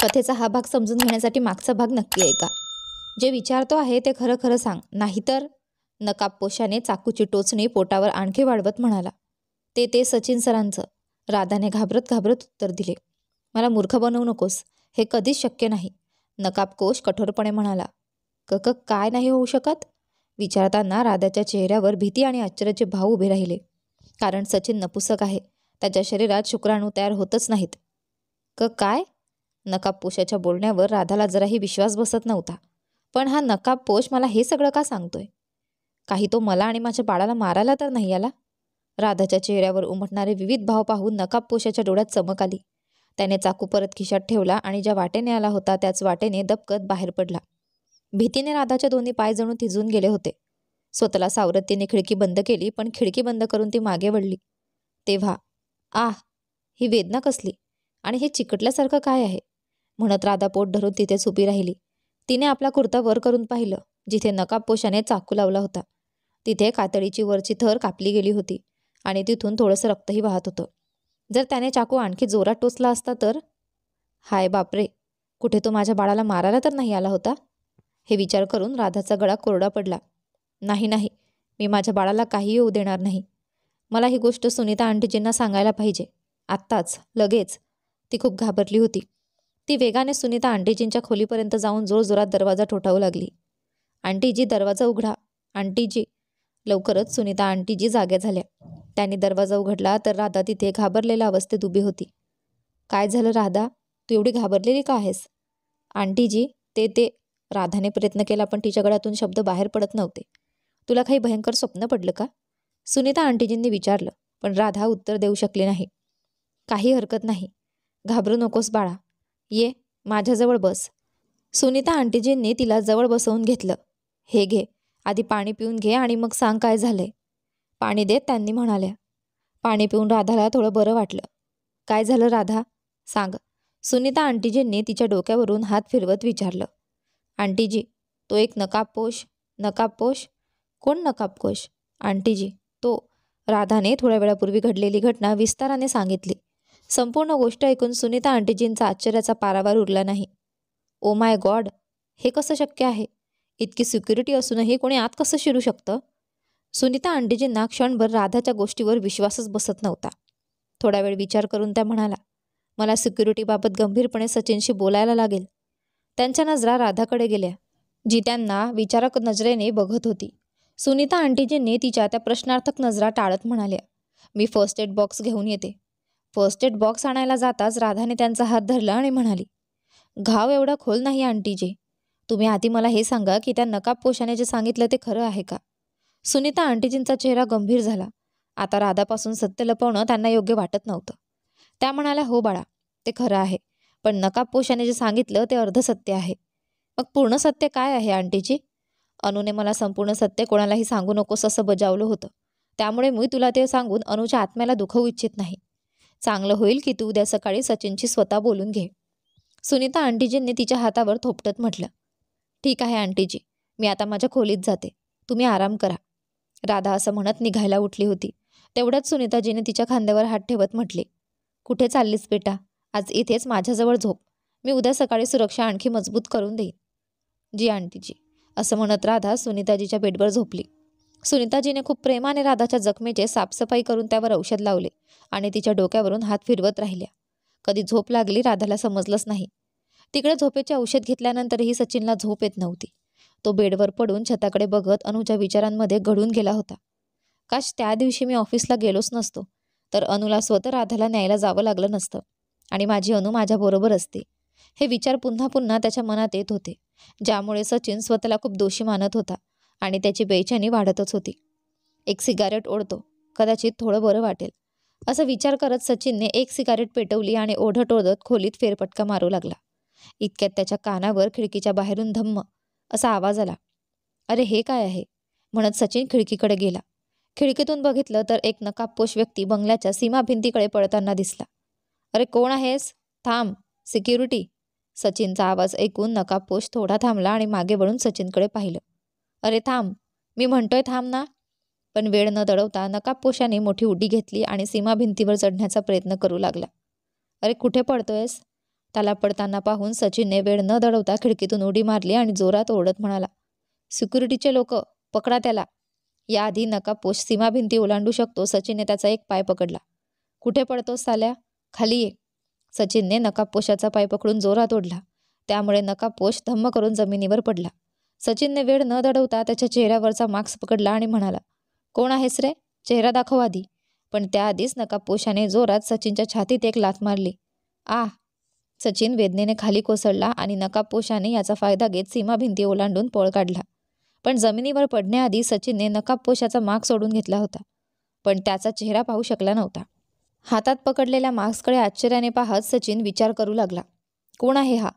कथेचा हा भाग समजून घेण्यासाठी मागचा भाग नक्की ऐका. जे विचारतो आहे ते खरं खरं सांग, नाहीतर. नकाबपोशाने चाकूची टोचणी पोटावर आणखी वाढवत म्हणाला. ते सचिन सरांचं. राधाने घाबरत घाबरत उत्तर दिले. मला मूर्ख बनवू नकोस, हे कधीच शक्य नाही. नकाबपोश कठोरपणे म्हणाला. काय नाही होऊ शकत? विचारताना राधाच्या चेहऱ्यावर भीती आणि आश्चर्याचे भाव उभे राहिले. कारण सचिन नपुसक आहे, त्याच्या शरीरात शुक्राणू तयार होतच नाहीत. काय? नकाबपोशाच्या बोलण्यावर राधाला जराही विश्वास बसत नव्हता. पण हा नकाबपोश मला हे सगळं का सांगतोय? काही तो मला आणि माझ्या बाळाला मारायला तर नाही आला? राधाच्या चेहऱ्यावर उमटणारे विविध भाव पाहून नकाबपोशाच्या डोळ्यात चमक आली. त्याने चाकू परत खिशात ठेवला आणि ज्या वाटेने आला होता त्याच वाटेने दबकत बाहेर पडला. भीतीने राधाचे दोन्ही पाय जणू थिजून गेले होते. स्वतःला सावरत तिने खिडकी बंद केली, पण खिडकी बंद करून ती मागे वळली. तेव्हा ही वेदना कसली? आणि हे चिकटल्यासारखं काय आहे? म्हणत राधा पोट धरून तिथेच उभी राहिली. तिने आपला कुर्ता वर करून पाहिलं. जिथे नकाबपोशाने चाकू लावला होता तिथे कातडीची वरची थर कापली गेली होती आणि तिथून थोडंसं रक्तही वाहत होतं. जर त्याने चाकू आणखी जोरात टोचला असता तर? हाय बापरे, कुठे तो माझ्या बाळाला मारायला तर नाही आला होता? हे विचार करून राधाचा गळा कोरडा पडला. नाही, मी माझ्या बाळाला काही होऊ देणार नाही. मला ही गोष्ट सुनीता आंटीजींना सांगायला पाहिजे, आत्ताच, लगेच. ती खूप घाबरली होती. ती वेगाने सुनीता आंटीजींच्या खोलीपर्यंत जाऊन जोरजोरात दरवाजा ठोठावू लागली. आंटीजी, दरवाजा उघडा. आंटीजी. लवकरच सुनीता आंटीजी जाग्या झाल्या. त्यांनी दरवाजा उघडला तर राधा तिथे घाबरलेल्या अवस्थेत उभी होती. काय झालं राधा, तू एवढी घाबरलेली का आहेस? आंटीजी, ते राधाने प्रयत्न केला पण तिच्या गळ्यातून शब्द बाहेर पडत नव्हते. तुला काही भयंकर स्वप्न पडलं का? सुनीता आंटीजींनी विचारलं, पण राधा उत्तर देऊ शकली नाही. काही हरकत नाही, घाबरू नकोस बाळा, ये माझ्याजवळ बस. सुनीता आंटीजींनी तिला जवळ बसवून घेतलं. हे घे, आधी पाणी पिऊन घे आणि मग सांग काय झालंय. पाणी देत त्यांनी म्हणाल्या. पाणी पिऊन राधाला थोडं बरं वाटलं. काय झालं राधा, सांग. सुनीता आंटीजींनी तिच्या डोक्यावरून हात फिरवत विचारलं. आंटीजी, तो एक नकाबपोश. नकाबपोश? कोण नकाबपोश? आंटीजी, तो. राधाने थोड्या वेळापूर्वी घडलेली घटना विस्ताराने सांगितली. संपूर्ण गोष्ट ऐकून सुनीता आंटीजींचा आश्चर्याचा पारावार उरला नाही. ओ माय गॉड, हे कसं शक्य आहे? इतकी सिक्युरिटी असूनही कोणी आत कसं शिरू शकतं? सुनीता आंटीजींना क्षणभर राधाच्या गोष्टीवर विश्वासच बसत नव्हता. थोडा वेळ विचार करून त्या म्हणाला, मला सिक्युरिटीबाबत गंभीरपणे सचिनशी बोलायला लागेल. त्यांच्या नजरा राधाकडे गेल्या, जी त्यांना विचारक नजरेने बघत होती. सुनीता आंटीजींनी तिच्या त्या प्रश्नार्थक नजरा टाळत म्हणाल्या, मी फर्स्ट एड बॉक्स घेऊन येते. फर्स्ट एड बॉक्स आणायला जाताच राधाने त्यांचा हात धरला आणि म्हणाली, घाव एवढा खोल नाही आंटीजी. तुम्ही आधी मला हे सांगा की त्या नकाबपोशाने जे सांगितलं ते खरं आहे का? सुनीता आंटीजींचा चेहरा गंभीर झाला. आता राधापासून सत्य लपवणं त्यांना योग्य वाटत नव्हतं. त्या म्हणाल्या, हो बाळा, ते खरं आहे. पण नकाबपोशाने जे सांगितलं ते अर्धसत्य आहे. मग पूर्ण सत्य काय आहे आंटीजी? अनुने मला संपूर्ण सत्य कोणालाही सांगू नकोस असं बजावलं होतं. त्यामुळे मी तुला ते सांगून अनुच्या आत्म्याला दुखवू इच्छित नाही. चांगलं होईल की तू उद्या सकाळी सचिनशी स्वतः बोलून घे. सुनीता आंटीजींनी तिच्या हातावर थोपटत म्हटलं. ठीक आहे आंटीजी, मी आता माझ्या खोलीत जाते. तुम्ही आराम करा. राधा असं म्हणत निघायला उठली होती. तेवढ्याच सुनीताजीने तिच्या खांद्यावर हात ठेवत म्हटले, कुठे चाललीस बेटा? आज इथेच माझ्याजवळ झोप. मी उद्या सकाळी सुरक्षा आणखी मजबूत करून देईन. जी आंटीजी. असं म्हणत राधा सुनीताजीच्या बेडवर झोपली. सुनीताजीने खूप प्रेमाने राधाच्या जखमेचे साफसफाई करून त्यावर औषध लावले आणि तिच्या डोक्यावरून हात फिरवत राहिल्या. कधी झोप लागली राधाला समजलंच नाही. तिकडे झोपेचे औषध घेतल्यानंतरही सचिनला झोप येत नव्हती. तो बेडवर पडून छताकडे बघत अनुच्या विचारांमध्ये गढून गेला होता. काश त्या दिवशी मी ऑफिसला गेलोच नसतो, तर अनुला स्वतः राधाला न्यायला जावं लागलं नसतं आणि माझी अनु माझ्याबरोबर असते. हे विचार पुन्हा पुन्हा त्याच्या मनात येत होते, ज्यामुळे सचिन स्वतःला खूप दोषी मानत होता आणि त्याची बेचैनी वाढतच होती. एक सिगारेट ओढतो, कदाचित थोडं बरं वाटेल, असा विचार करत सचिनने एक सिगारेट पेटवली आणि ओढत ओढत खोलीत फेरफटका मारू लागला. इतक्यात त्याच्या कानावर खिडकीच्या बाहेरून धम्म असा आवाज आला. अरे हे काय आहे? म्हणत सचिन खिडकीकडे गेला. खिडकीतून बघितलं तर एक नकाबपोश व्यक्ती बंगल्याच्या सीमा भिंतीकडे पळताना दिसला. अरे कोण आहेस? थांब, सिक्युरिटी. सचिनचा आवाज ऐकून नकाबपोश थोडा थांबला आणि मागे वळून सचिनकडे पाहिलं. अरे थांब, मी म्हणतोय थांब ना. पण वेळ न दडवता नकाबपोशाने मोठी उडी घेतली आणि सीमा भिंतीवर चढण्याचा प्रयत्न करू लागला. अरे कुठे पडतोयस? त्याला पडताना पाहून सचिनने वेळ न दडवता खिडकीतून उडी मारली आणि जोरात ओरडत म्हणाला, सिक्युरिटीचे लोक, पकडा त्याला. याआधी नकाबपोश सीमाभिंती ओलांडू शकतो. सचिनने त्याचा एक पाय पकडला. कुठे पडतोस साल्या? खाली ये. सचिनने नकाबपोशाचा पाय पकडून जोरात ओढला. त्यामुळे नकाबपोश धम्म करून जमिनीवर पडला. सचिनने वेळ न दडवता त्याच्या चेहऱ्यावरचा मास्क पकडला आणि म्हणाला, कोण आहेस रे? चेहरा दाखव आधी. पण त्याआधीच नकाबपोशाने जोरात सचिनच्या छातीत एक लाथ मारली. आह! सचिन वेदनेने खाली कोसळला आणि नकाबपोशाने याचा फायदा घेत सीमाभिंती ओलांडून पळ काढला. पण जमिनीवर पडण्याआधी सचिनने नकाबपोशाचा मास्क सोडून घेतला होता. पण त्याचा चेहरा पाहू शकला नव्हता. हातात पकडलेल्या मास्ककडे आश्चर्याने पाहत सचिन विचार करू लागला. कोण आहे हा?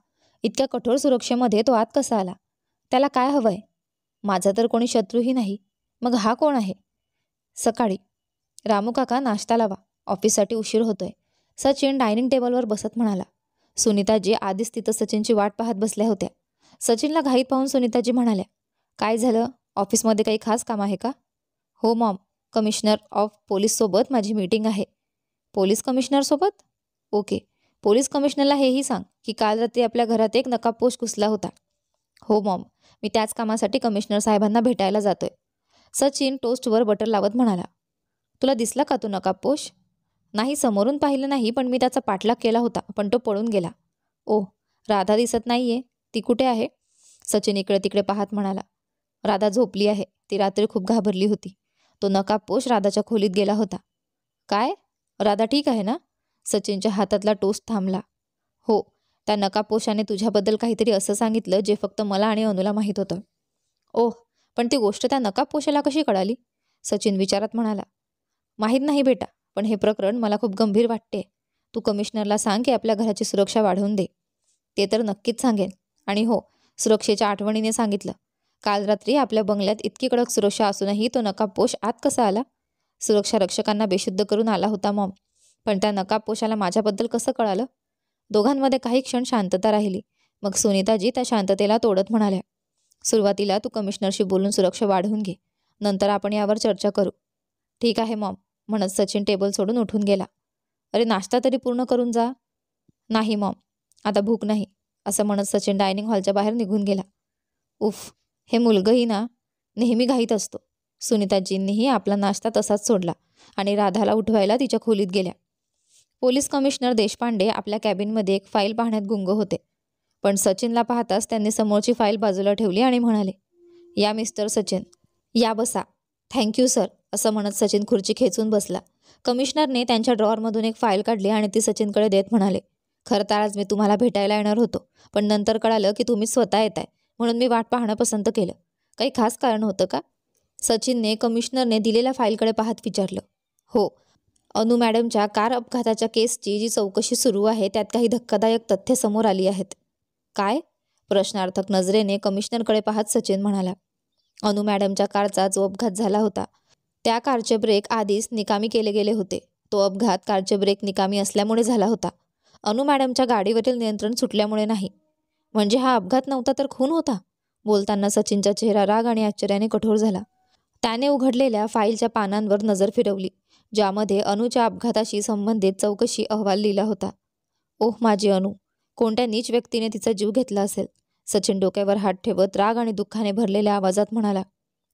इतक्या कठोर सुरक्षेमध्ये तो आत कसा आला? त्याला काय हवंय? माझा तर कोणी शत्रूही नाही. मग हा कोण आहे? सकाळी. रामू काका, नाश्ता लावा. ऑफिससाठी उशीर होतोय. सचिन डायनिंग टेबलवर बसत म्हणाला. सुनीताजी आधीच तिथं सचिनची वाट पाहत बसल्या होत्या. सचिनला घाईत पाहून सुनीताजी म्हणाल्या, काय झालं? ऑफिसमध्ये काही खास काम आहे का? हो मॉम, कमिशनर ऑफ पोलीससोबत माझी मीटिंग आहे. पोलीस कमिशनरसोबत? ओके. पोलीस कमिशनरला हेही सांग की काल रात्री आपल्या घरात एक नकाबपोश घुसला होता. हो मॉम, मी त्याच कामासाठी कमिशनर साहेबांना भेटायला जातोय. सचिन टोस्टवर बटर लावत म्हणाला. तुला दिसला का तो नकाबपोश? नाही, समोरून पाहिलं नाही, पण मी त्याचा पाठलाग केला होता, पण तो पळून गेला. ओह, राधा दिसत नाहीये. ती कुठे आहे? सचिन इकडे तिकडे पाहत म्हणाला. राधा झोपली आहे. ती रात्री खूप घाबरली होती. तो नकाबपोश राधाच्या खोलीत गेला होता. काय? राधा ठीक आहे ना? सचिनच्या हातातला टोस्ट थांबला. हो, त्या नकाबपोशाने तुझ्याबद्दल काहीतरी असं सांगितलं जे फक्त मला आणि अनुला माहीत होतं. ओह, पण ती गोष्ट त्या नकाबपोशाला कशी कळाली? सचिन विचारात म्हणाला. माहीत नाही बेटा, पण हे प्रकरण मला खूप गंभीर वाटते. तू कमिशनरला सांग की आपल्या घराची सुरक्षा वाढवून दे. ते तर नक्कीच सांगेन. आणि हो, सुरक्षेच्या आठवणीने सांगितलं. काल रात्री आपल्या बंगल्यात इतकी कडक सुरक्षा असूनही तो नकाबपोश आत कसा आला? सुरक्षा रक्षकांना बेशुद्ध करून आला होता मॉम. पण त्या नकाबपोशाला माझ्याबद्दल कसं कळालं? दोघांमध्ये काही क्षण शांतता राहिली. मग सुनीताजी त्या शांततेला तोडत म्हणाल्या, सुरुवातीला तू कमिशनरशी बोलून सुरक्षा वाढवून घे. नंतर आपण यावर चर्चा करू. ठीक आहे मॉम, म्हणत सचिन टेबल सोडून उठून गेला. अरे, नाश्ता तरी पूर्ण करून जा. नाही मॉम, आता भूक नाही, असं म्हणत सचिन डायनिंग हॉलच्या बाहेर निघून गेला. उफ, हे मुलगंही ना नेहमी घाईत असतो. सुनीताजींनीही आपला नाश्ता तसाच सोडला आणि राधाला उठवायला तिच्या खोलीत गेल्या. पोलीस कमिशनर देशपांडे आपल्या कॅबिनमध्ये एक फाईल पाहण्यात गुंग होते. पण सचिनला पाहताच त्यांनी समोरची फाईल बाजूला ठेवली आणि म्हणाले, या मिस्टर सचिन, या बसा. थँक्यू सर, असं म्हणत सचिन खुर्ची खेचून बसला. कमिशनरने त्यांच्या ड्रॉअरमधून एक फाईल काढली आणि ती सचिनकडे देत म्हणाले, खरं तर आज मी तुम्हाला भेटायला येणार होतो, पण नंतर कळालं की तुम्ही स्वतः येताय, म्हणून मी वाट पाहणं पसंत केलं. काही खास कारण होतं का? सचिनने कमिशनरने दिलेल्या फाईलकडे पाहत विचारलं. हो, अनु मॅडमच्या कार अपघाताच्या केसची जी चौकशी सुरू आहे त्यात काही धक्कादायक तथ्य समोर आली आहेत. काय? प्रश्नार्थक नजरेने कमिशनरकडे पाहत सचिन म्हणाला. अनु मॅडमच्या कारचा जो अपघात झाला होता त्या कारचे ब्रेक आधीच निकामी केले गेले होते. तो अपघात कारचे ब्रेक निकामी असल्यामुळे झाला होता. अनु मॅडमच्या गाडीवरील नियंत्रण सुटल्यामुळे नाही. म्हणजे हा अपघात नव्हता तर खून होता? बोलताना सचिनचा चेहरा राग आणि आश्चर्याने कठोर झाला. त्याने उघडलेल्या फाईलच्या पानांवर नजर फिरवली, ज्यामध्ये अनुच्या अपघाताशी संबंधित चौकशी अहवाल लिहिला होता. ओह माझी अनु, कोणत्या नीच व्यक्तीने तिचा जीव घेतला असेल? सचिन डोक्यावर हात ठेवत राग आणि दुःखाने भरलेल्या आवाजात म्हणाला.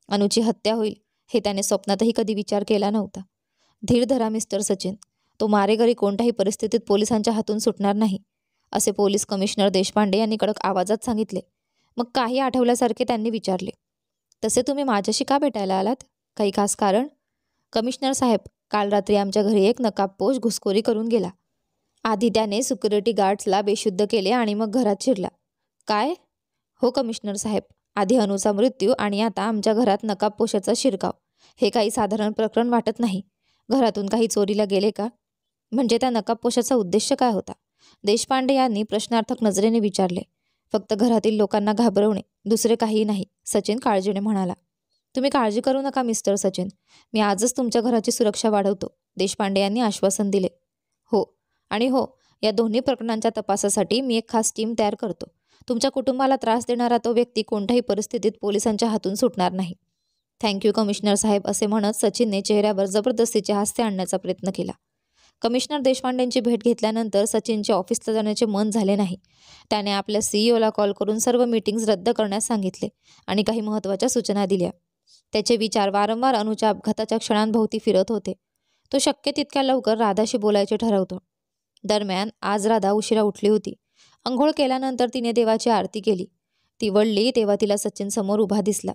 अनुची हत्या होईल हे त्याने स्वप्नातही कधी विचार केला नव्हता. धीर धरा मिस्टर सचिन, तो मारेकरी कोणत्याही परिस्थितीत पोलिसांच्या हातून सुटणार नाही, असे पोलीस कमिशनर देशपांडे यांनी कडक आवाजात सांगितले. मग काही आठवल्यासारखे त्यांनी विचारले, तसे तुम्ही माझ्याशी का भेटायला आलात? काही खास कारण? कमिशनर साहेब, काल रात्री आमच्या घरी एक नकाबपोश घुसखोरी करून गेला. आधी त्याने सिक्युरिटी गार्ड्सला बेशुद्ध केले आणि मग घरात शिरला. काय? हो कमिशनर साहेब, आधी अनुचा मृत्यू आणि आता आमच्या घरात नकाबपोशाचा शिरकाव. हे काही साधारण प्रकरण वाटत नाही. घरातून काही चोरीला गेले का? म्हणजे त्या नकाबपोशाचा उद्देश काय होता? देशपांडे यांनी प्रश्नार्थक नजरेने विचारले. फक्त घरातील लोकांना घाबरवणे, दुसरे काहीही नाही, सचिन काळजीने म्हणाला. तुम्ही काळजी करू नका मिस्टर सचिन, मी आजच तुमच्या घराची सुरक्षा वाढवतो, देशपांडे यांनी आश्वासन दिले. हो, आणि हो, या दोन्ही प्रकरणांच्या तपासासाठी मी एक खास टीम तयार करतो. तुमच्या कुटुंबाला त्रास देणारा तो व्यक्ती कोणत्याही परिस्थितीत पोलिसांच्या हातून सुटणार नाही. थँक्यू कमिशनर साहेब, असे म्हणत सचिनने चेहऱ्यावर जबरदस्तीचे हास्य आणण्याचा प्रयत्न केला. कमिशनर देशपांडेंची भेट घेतल्यानंतर सचिनचे ऑफिसला जाण्याचे मन झाले नाही. त्याने आपल्या CEO कॉल करून सर्व मीटिंग्ज रद्द करण्यास सांगितले आणि काही महत्त्वाच्या सूचना दिल्या. त्याचे विचार वारंवार अनुच्या अपघाताच्या क्षणांभोवती फिरत होते. तो शक्य तितक्या लवकर राधाशी बोलायचे ठरवतो. दरम्यान आज राधा उशिरा उठली होती. अंघोळ केल्यानंतर तिने देवाची आरती केली. ती वळली तेव्हा तिला सचिन समोर उभा दिसला.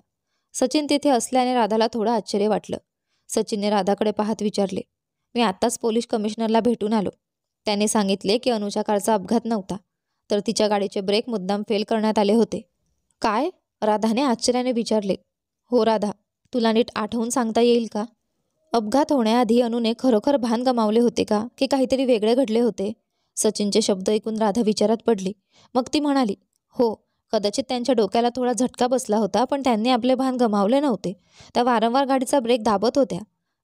सचिन तिथे असल्याने राधाला थोडं आश्चर्य वाटलं. सचिनने राधाकडे पाहत विचारले, मी आत्ताच पोलीस कमिशनरला भेटून आलो. त्याने सांगितले की अनुच्या कारचा अपघात नव्हता, तर तिच्या गाडीचे ब्रेक मुद्दाम फेल करण्यात आले होते. काय? राधाने आश्चर्याने विचारले. हो राधा, तुला नीट आठवून सांगता येईल का? अपघात होण्याआधी अनुने खरोखर भान गमावले होते का, की काहीतरी वेगळे घडले होते? सचिनचे शब्द ऐकून राधा विचारात पडली. मग ती म्हणाली, हो, कदाचित त्यांच्या डोक्याला थोडा झटका बसला होता, पण त्यांनी आपले भान गमावले नव्हते. त्या वारंवार गाडीचा ब्रेक दाबत होत्या.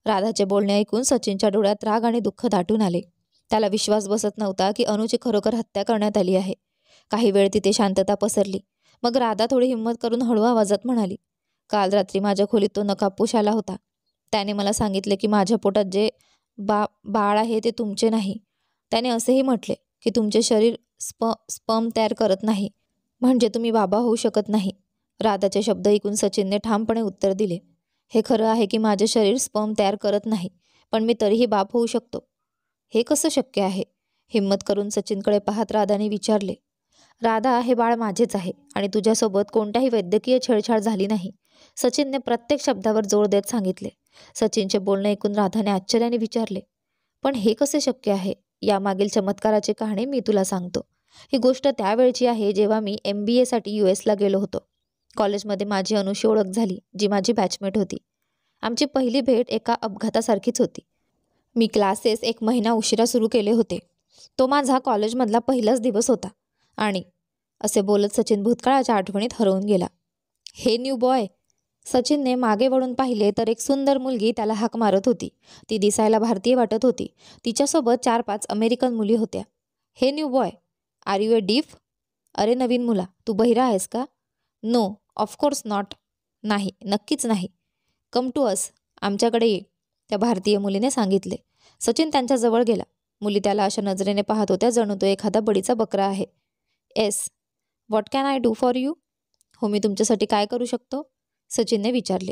राधाचे बोलणे ऐकून सचिनच्या डोळ्यात राग आणि दुःख दाटून आले. त्याला विश्वास बसत नव्हता की अनुची खरोखर हत्या करण्यात आली आहे. काही वेळ तिथे शांतता पसरली. मग राधा थोडी हिंमत करून हळू आवाजात म्हणाली, काल रात्री माझ्या खोलीत तो नकाबपोश आला होता. त्याने मला सांगितले की माझ्या पोटात जे बाळ आहे ते तुमचे नाही. त्याने असेही म्हटले की तुमचे शरीर स्पर्म तयार करत नाही, म्हणजे तुम्ही बाबा होऊ शकत नाही. राधाचे शब्द ऐकून सचिनने ठामपणे उत्तर दिले, हे खरं आहे की माझे शरीर स्पर्म तयार करत नाही, पण मी तरीही बाप होऊ शकतो. हे कसं शक्य आहे? हिम्मत करून सचिनकडे पाहत राधाने विचारले. राधा, हे बाळ माझेच आहे आणि तुझ्यासोबत कोणत्याही वैद्यकीय छेडछाड झाली नाही. सचिनने प्रत्येक शब्दावर जोर देत सांगितले. सचिनचे बोलणे ऐकून राधाने आश्चर्याने विचारले, पण हे कसे शक्य आहे? यामागील चमत्काराची कहाणी मी तुला सांगतो. ही गोष्ट त्यावेळची आहे जेव्हा मी MBA साठी US गेलो होतो. कॉलेजमध्ये माझी अनुशी ओळख झाली, जी माझी बॅचमेट होती. आमची पहिली भेट एका अपघातासारखीच होती. मी क्लासेस 1 महिना उशिरा सुरू केले होते. तो माझा कॉलेजमधला पहिलाच दिवस होता. आणि असे बोलत सचिन भूतकाळाच्या आठवणीत हरवून गेला. हे न्यू बॉय. सचिनने मागे वळून पाहिले तर एक सुंदर मुलगी त्याला हाक मारत होती. ती दिसायला भारतीय वाटत होती. तिच्यासोबत 4-5 अमेरिकन मुली होत्या. Hey new boy, are you a deaf? अरे नवीन मुला, तू बहिरा आहेस का? No, of course not. नाही, नक्कीच नाही. कम टू अस, आमच्याकडे ये, त्या भारतीय मुलीने सांगितले. सचिन त्यांच्याजवळ गेला. मुली त्याला अशा नजरेने पाहत होत्या जणू तो एखादा बडीचा बकरा आहे. Yes, what can I do for you? हो, मी तुमच्यासाठी काय करू शकतो? सचिनने विचारले.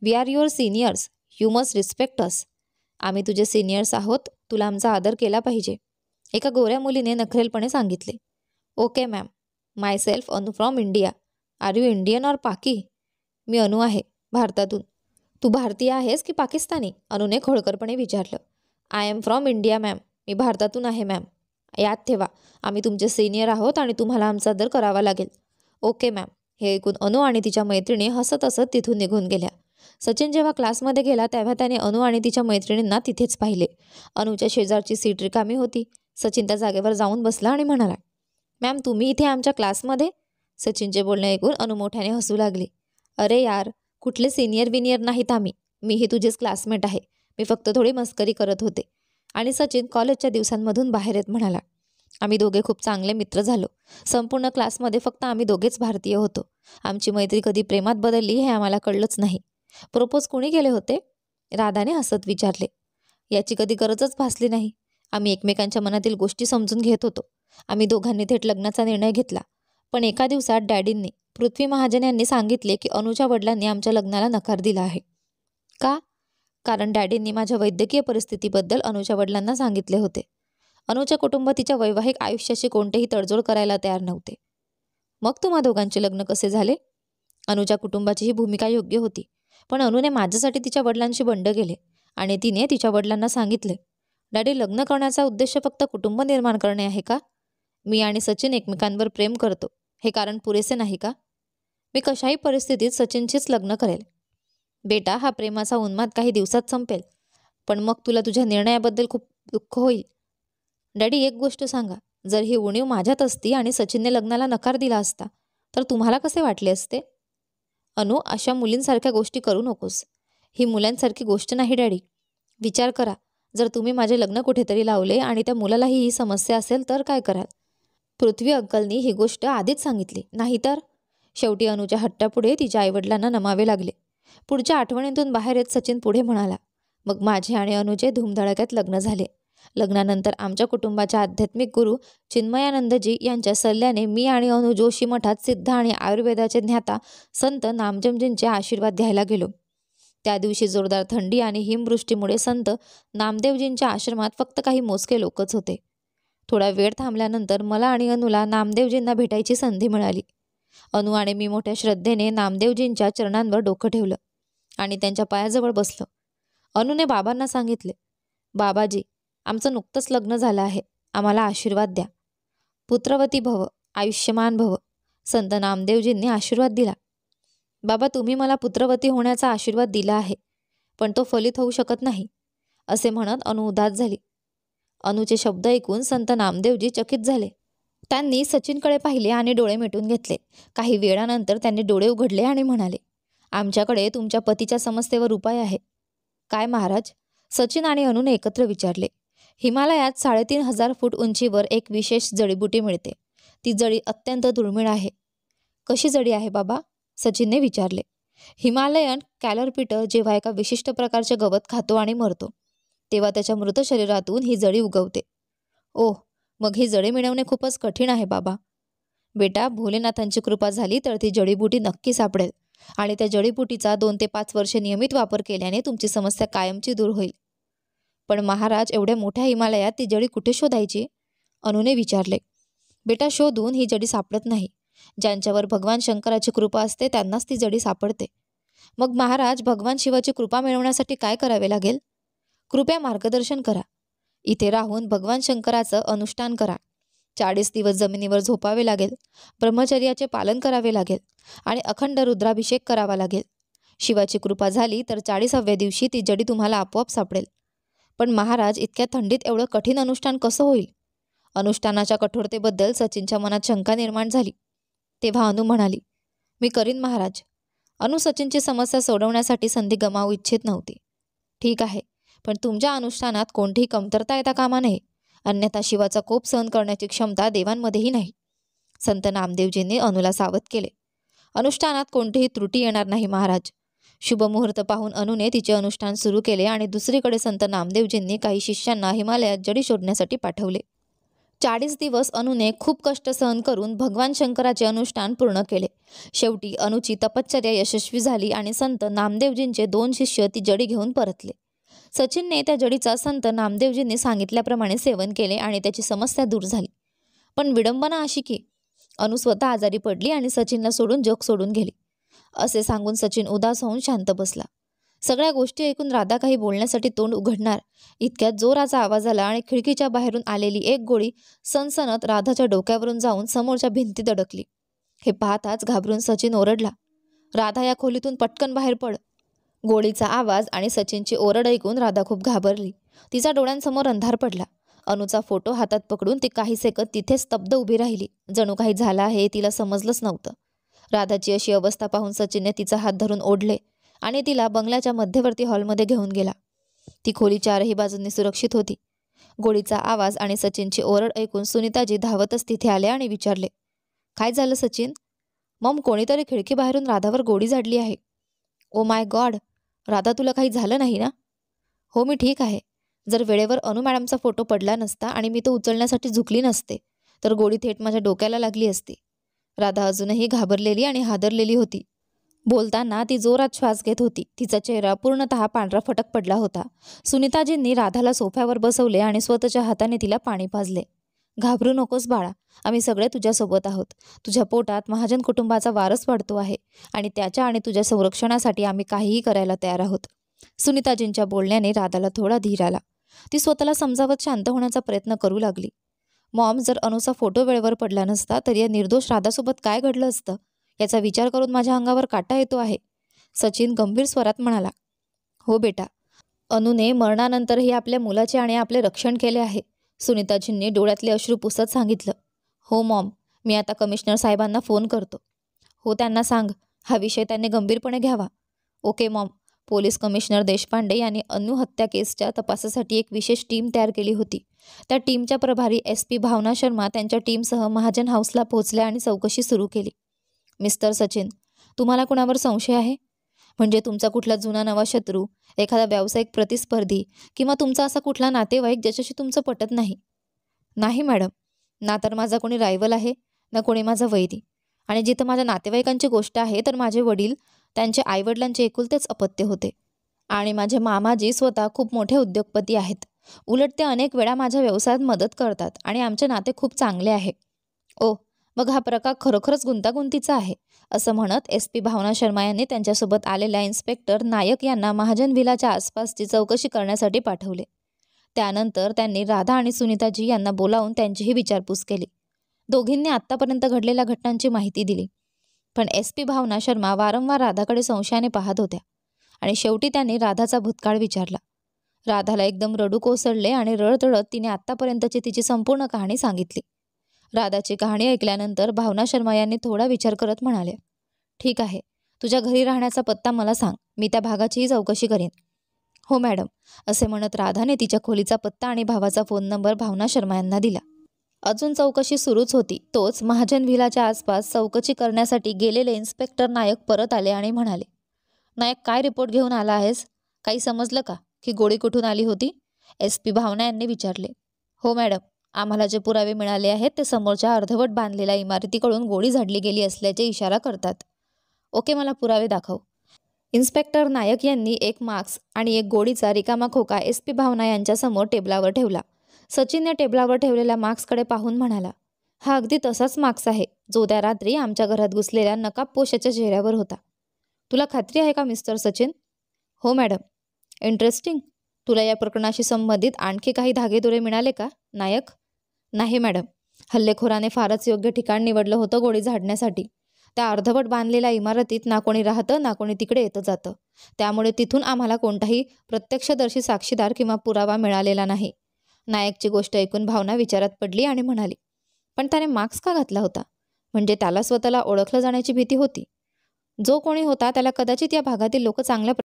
We are your seniors, you must respect us. आम्ही तुझे सिनियर्स आहोत, तुला आमचा आदर केला पाहिजे, एका गोऱ्या मुलीने नखरेलपणे सांगितले. Okay ma'am, my self Anu from India. Are you Indian or Paki? मी अनु आहे, भारतातून. तू भारतीय आहेस की पाकिस्तानी? अनुने खोडकरपणे विचारलं. I am from India ma'am, मी भारतातून आहे मॅम. याद ठेवा, आम्ही तुमचे सिनियर आहोत आणि तुम्हाला आमचा आदर करावा लागेल. Okay ma'am. हे ऐकून अनु आणि तिच्या मैत्रिणी हसत हसत तिथून निघून गेल्या. सचिन जेव्हा क्लासमध्ये गेला तेव्हा त्याने अनु आणि तिच्या मैत्रिणींना तिथेच पाहिले. अनुच्या शेजारची सीट रिकामी होती. सचिन त्या जागेवर जाऊन बसला आणि म्हणाला, मॅम, तुम्ही इथे आमच्या क्लासमध्ये? सचिनचे बोलणे ऐकून अनु मोठ्याने हसू लागली. अरे यार, कुठले सिनियर विनियर नाहीत आम्ही. मीही तुझेच क्लासमेट आहे. मी फक्त थोडी मस्करी करत होते. आणि सचिन कॉलेजच्या दिवसांमधून बाहेर येत म्हणाला, आम्ही दोघे खूप चांगले मित्र झालो. संपूर्ण क्लासमध्ये फक्त आम्ही दोघेच भारतीय होतो. आमची मैत्री कधी प्रेमात बदलली हे आम्हाला कळलंच नाही. प्रपोज कोणी केले होते? राधाने हसत विचारले. याची कधी गरजच भासली नाही. आम्ही एकमेकांच्या मनातील गोष्टी समजून घेत होतो. आम्ही दोघांनी थेट लग्नाचा निर्णय घेतला. पण एका दिवसात डॅडींनी, पृथ्वी महाजन यांनी सांगितले की अनुच्या वडिलांनी आमच्या लग्नाला नकार दिला आहे. का? कारण डॅडींनी माझ्या वैद्यकीय परिस्थितीबद्दल अनुच्या वडिलांना सांगितले होते. अनुच्या कुटुंब तिच्या वैवाहिक आयुष्याशी कोणतेही तडजोड करायला तयार नव्हते. मग तुम्हा दोघांचे लग्न कसे झाले? अनुच्या कुटुंबाची ही भूमिका योग्य होती, पण अनुने माझ्यासाठी तिच्या वडिलांशी बंड केले आणि तिने तिच्या वडिलांना सांगितले, डॅडी, लग्न करण्याचा उद्देश फक्त कुटुंब निर्माण करणे आहे का? मी आणि सचिन एकमेकांवर प्रेम करतो, हे कारण पुरेसे नाही का? मी कशाही परिस्थितीत सचिनशीच लग्न करेल. बेटा, हा प्रेमाचा उन्माद काही दिवसात संपेल, पण मग तुला तुझ्या निर्णयाबद्दल खूप दुःख होईल. डॅडी, एक गोष्ट सांगा, जर ही उणीव माझ्यात असती आणि सचिनने लग्नाला नकार दिला असता तर तुम्हाला कसे वाटले असते? अनु, अशा मुलींसारख्या गोष्टी करू नकोस. ही मुलांसारखी गोष्ट नाही डॅडी. विचार करा, जर तुम्ही माझे लग्न कुठेतरी लावले आणि त्या मुलालाही ही समस्या असेल तर काय कराल? पृथ्वी अंकलनी ही गोष्ट आधीच सांगितली, नाही तर? शेवटी अनुच्या हट्टापुढे तिच्या आईवडिलांना नमावे लागले. पुढच्या आठवणीतून बाहेर येत सचिन पुढे म्हणाला, मग माझे आणि अनुचे धूमधडाक्यात लग्न झाले. लग्नानंतर आमच्या कुटुंबाच्या आध्यात्मिक गुरु चिन्मयानंदजी यांच्या सल्ल्याने मी आणि अनु जोशी मठात सिद्ध आणि आयुर्वेदाचे ज्ञाता संत नामदेवजींचे आशीर्वाद घ्यायला गेलो. त्या दिवशी जोरदार थंडी आणि हिमवृष्टीमुळे संत नामदेवजींच्या आश्रमात फक्त काही मोजके लोकच होते. थोडा वेळ थांबल्यानंतर मला आणि अनुला नामदेवजींना भेटायची संधी मिळाली. अनु आणि मी मोठ्या श्रद्धेने नामदेवजींच्या चरणांवर डोकं ठेवलं आणि त्यांच्या पायाजवळ बसलो. अनुने बाबांना सांगितले, बाबाजी, आमचं नुकतंच लग्न झालं आहे. आम्हाला आशीर्वाद द्या. पुत्रवती भव, आयुष्यमान भव. संत नामदेवजींनी आशीर्वाद दिला. बाबा, तुम्ही मला पुत्रवती होण्याचा आशीर्वाद दिला आहे, पण तो फलित होऊ शकत नाही, असे म्हणत अनु उदास झाली. अनुचे शब्द ऐकून संत नामदेवजी चकित झाले. त्यांनी सचिनकडे पाहिले आणि डोळे मिटून घेतले. काही वेळानंतर त्यांनी डोळे उघडले आणि म्हणाले, आमच्याकडे तुमच्या पतीच्या समस्येवर उपाय आहे. काय महाराज? सचिन आणि अनुने एकत्र विचारले. हिमालयात 3,500 फूट उंचीवर एक विशेष जडीबुटी मिळते. ती जडी अत्यंत दुर्मिळ आहे. कशी जडी आहे बाबा? सचिनने विचारले. हिमालयन कॅलरपिटर जेव्हा एका विशिष्ट प्रकारचे गवत खातो आणि मरतो, तेव्हा त्याच्या मृत शरीरातून ही जडी उगवते. ओह, मग ही जडी मिळवणे खूपच कठीण आहे बाबा. बेटा, भोलेनाथांची कृपा झाली तर ती जडीबुटी नक्की सापडेल आणि त्या जडीबुटीचा 2 ते 5 वर्षे नियमित वापर केल्याने तुमची समस्या कायमची दूर होईल. पण महाराज, एवढ्या मोठ्या हिमालयात ती जडी कुठे शोधायची? अनुने विचारले. बेटा, शोधून ही जडी सापडत नाही. ज्यांच्यावर भगवान शंकराची कृपा असते त्यांनाच ती जडी सापडते. मग महाराज, भगवान शिवाची कृपा मिळवण्यासाठी काय करावे लागेल? कृपया मार्गदर्शन करा. इथे राहून भगवान शंकराचं अनुष्ठान करा. 40 दिवस जमिनीवर झोपावे लागेल, ब्रह्मचर्याचे पालन करावे लागेल आणि अखंड रुद्राभिषेक करावा लागेल. शिवाची कृपा झाली तर 40व्या दिवशी ती जडी तुम्हाला आपोआप सापडेल. पण महाराज, इतक्या थंडीत एवढं कठीण अनुष्ठान कसं होईल? अनुष्ठानाच्या कठोरतेबद्दल सचिनच्या मनात शंका निर्माण झाली. तेव्हा अनु म्हणाली, मी करीन महाराज. अनु सचिनची समस्या सोडवण्यासाठी संधी गमावू इच्छित नव्हती. ठीक आहे, पण तुमच्या अनुष्ठानात कोणतीही कमतरता येता कामा नये, अन्यथा शिवाचा कोप सहन करण्याची क्षमता देवांमध्येही नाही. संत नामदेवजींनी अनुला सावध केले. अनुष्ठानात कोणतीही त्रुटी येणार नाही महाराज. शुभ मुहूर्त पाहून अनुने तिचे अनुष्ठान सुरू केले आणि दुसरीकडे संत नामदेवजींनी काही शिष्यांना हिमालयात जडी शोधण्यासाठी पाठवले. 40 दिवस अनुने खूप कष्ट सहन करून भगवान शंकराचे अनुष्ठान पूर्ण केले. शेवटी अनुची तपश्चर्या यशस्वी झाली आणि संत नामदेवजींचे 2 शिष्य ती जडी घेऊन परतले. सचिनने त्या जडीचा संत नामदेवजींनी सांगितल्याप्रमाणे सेवन केले आणि त्याची समस्या दूर झाली. पण विडंबना अशी की अनु स्वतः आजारी पडली आणि सचिनला सोडून जग सोडून गेली. असे सांगून सचिन उदास होऊन शांत बसला. सगळ्या गोष्टी ऐकून राधा काही बोलण्यासाठी तोंड उघडणार इतक्यात जोराचा आवाज आला आणि खिडकीच्या बाहेरून आलेली एक गोळी सनसनत राधाच्या डोक्यावरून जाऊन समोरच्या भिंतीत अडकली. हे पाहताच घाबरून सचिन ओरडला, राधा, या खोलीतून पटकन बाहेर पड. गोळीचा आवाज आणि सचिनची ओरड ऐकून राधा खूप घाबरली. तिचा डोळ्यांसमोर अंधार पडला. अनुचा फोटो हातात पकडून ती काही सेकंद तिथेच स्तब्ध उभी राहिली. जणू काही झालं आहे तिला समजलंच नव्हतं. राधाची अशी अवस्था पाहून सचिनने तिचा हात धरून ओढले आणि तिला बंगल्याच्या मध्यवर्ती हॉलमध्ये घेऊन गेला. ती खोली 4ही बाजूंनी सुरक्षित होती. गोळीचा आवाज आणि सचिनची ओरड ऐकून सुनीताजी धावतच तिथे आले आणि विचारले, काय झालं सचिन? मम, कोणीतरी खिडकी बाहेरून राधावर गोळी झाडली आहे. ओ माय गॉड, राधा, तुला काही झालं नाही ना? हो, मी ठीक आहे. जर वेळेवर अनु मॅडमचा फोटो पडला नसता आणि मी तो उचलण्यासाठी झुकली नसते तर गोळी थेट माझ्या डोक्याला लागली असती. राधा अजूनही घाबरलेली आणि हादरलेली होती. बोलताना ती जोरात श्वास घेत होती. तिचा चेहरा पूर्णतः पांढरा फटक पडला होता. सुनीताजींनी राधाला सोफ्यावर बसवले आणि स्वतःच्या हाताने तिला पाणी पाजले. घाबरू नकोस बाळा, आम्ही सगळे तुझ्यासोबत आहोत. तुझ्या पोटात महाजन कुटुंबाचा वारस वाढतो आहे आणि त्याच्या आणि तुझ्या संरक्षणासाठी आम्ही काहीही करायला तयार आहोत. सुनीताजींच्या बोलण्याने राधाला थोडा धीर आला. ती स्वतःला समजावत शांत होण्याचा प्रयत्न करू लागली. मॉम, जर अनुचा फोटो वेळेवर पडला नसता तर या निर्दोष राधासोबत काय घडलं असतं याचा विचार करून माझ्या अंगावर काटा येतो आहे. सचिन गंभीर स्वरात म्हणाला. हो बेटा, अनुने मरणानंतरही आपल्या मुलाचे आणि आपले रक्षण केले आहे. सुनीताजींनी डोळ्यातले अश्रू पुसत सांगितलं. हो मॉम, मी आता कमिशनर साहेबांना फोन करतो. हो, त्यांना सांग हा विषय त्यांनी गंभीरपणे घ्यावा. Okay Maugham. Police commissioner Deshpande यांनी अनु हत्या केसच्या तपासासाठी एक विशेष टीम तयार केली होती. त्या टीमच्या प्रभारी SP भावना शर्मा त्यांच्या टीमसह महाजन हाऊसला पोहोचल्या आणि चौकशी सुरू केली. मिस्टर सचिन, तुम्हाला कुणावर संशय आहे? म्हणजे तुमचा कुठला जुना नवा शत्रू, एखादा व्यावसायिक प्रतिस्पर्धी किंवा तुमचा असा कुठला नातेवाईक ज्याच्याशी तुमचं पटत नाही? नाही मॅडम. ना तर माझा कोणी रायव्हल आहे, ना कोणी माझा वैरी. आणि जिथं माझ्या नातेवाईकांची गोष्ट आहे तर माझे वडील त्यांचे आईवडिलांचे एकुलतेच अपत्य होते. आणि माझे मामाजी स्वतः खूप मोठे उद्योगपती आहेत. उलट ते अनेक वेळा माझ्या व्यवसायात मदत करतात आणि आमचे नाते खूप चांगले आहे. ओ, मग हा प्रकार खरोखरच गुंतागुंतीचा आहे, असं म्हणत SP भावना शर्मा यांनी त्यांच्यासोबत आलेल्या इन्स्पेक्टर नायक यांना महाजन व्हिलाच्या आसपासची चौकशी करण्यासाठी पाठवले. त्यानंतर त्यांनी राधा आणि सुनीताजी यांना बोलावून त्यांचीही विचारपूस केली. दोघींनी आत्तापर्यंत घडलेल्या घटनांची माहिती दिली. पण SP भावना शर्मा वारंवार राधाकडे संशयाने पाहत होत्या आणि शेवटी त्यांनी राधाचा भूतकाळ विचारला. राधाला एकदम रडू कोसळले आणि रडत तिने आत्तापर्यंतची तिची संपूर्ण कहाणी सांगितली. राधाची कहाणी ऐकल्यानंतर भावना शर्मा यांनी थोडा विचार करत म्हणाल्या, ठीक आहे, तुझ्या घरी राहण्याचा पत्ता मला सांग, मी त्या भागाचीही चौकशी करेन. हो मॅडम, असे म्हणत राधाने तिच्या खोलीचा पत्ता आणि भावाचा फोन नंबर भावना शर्मा यांना दिला. अजून चौकशी सुरूच होती. तोच महाजन व्हिलाच्या आसपास चौकशी करण्यासाठी गेलेले इन्स्पेक्टर नायक परत आले आणि म्हणाले, नायक, काय रिपोर्ट घेऊन आला आहेस? काही समजलं का की गोळी कुठून आली होती? SP भावना यांनी विचारले. हो मॅडम, आम्हाला जे पुरावे मिळाले आहेत ते समोरच्या अर्धवट बांधलेल्या इमारतीकडून गोळी झाडली गेली असल्याचे इशारा करतात. ओके, मला पुरावे दाखव. इन्स्पेक्टर नायक यांनी एक मास्क आणि एक गोळीचा रिकामा खोका SP भावना यांच्यासमोर टेबलावर ठेवला. सचिनने टेबलावर ठेवलेल्या मास्ककडे पाहून म्हणाला, हा अगदी तसाच मास्क आहे जो त्या रात्री आमच्या घरात घुसलेल्या नकाबपोशाच्या चेहऱ्यावर होता. तुला खात्री आहे का मिस्टर सचिन? हो मॅडम. इंटरेस्टिंग. तुला या प्रकरणाशी संबंधित आणखी काही धागेदोरे मिळाले का नायक? नाही मॅडम, हल्लेखोराने फारच योग्य ठिकाण निवडलं होतं गोळी झाडण्यासाठी. त्या अर्धवट बांधलेल्या इमारतीत ना कोणी राहतं ना कोणी तिकडे येतं जातं. त्यामुळे तिथून आम्हाला कोणताही प्रत्यक्षदर्शी साक्षीदार किंवा पुरावा मिळालेला नाही. नायकची गोष्ट ऐकून भावना विचारात पडली आणि म्हणाली, पण त्याने मास्क का घातला होता? म्हणजे त्याला स्वतःला ओळखलं जाण्याची भीती होती? जो कोणी होता त्याला कदाचित या भागातील लोक चांगल्या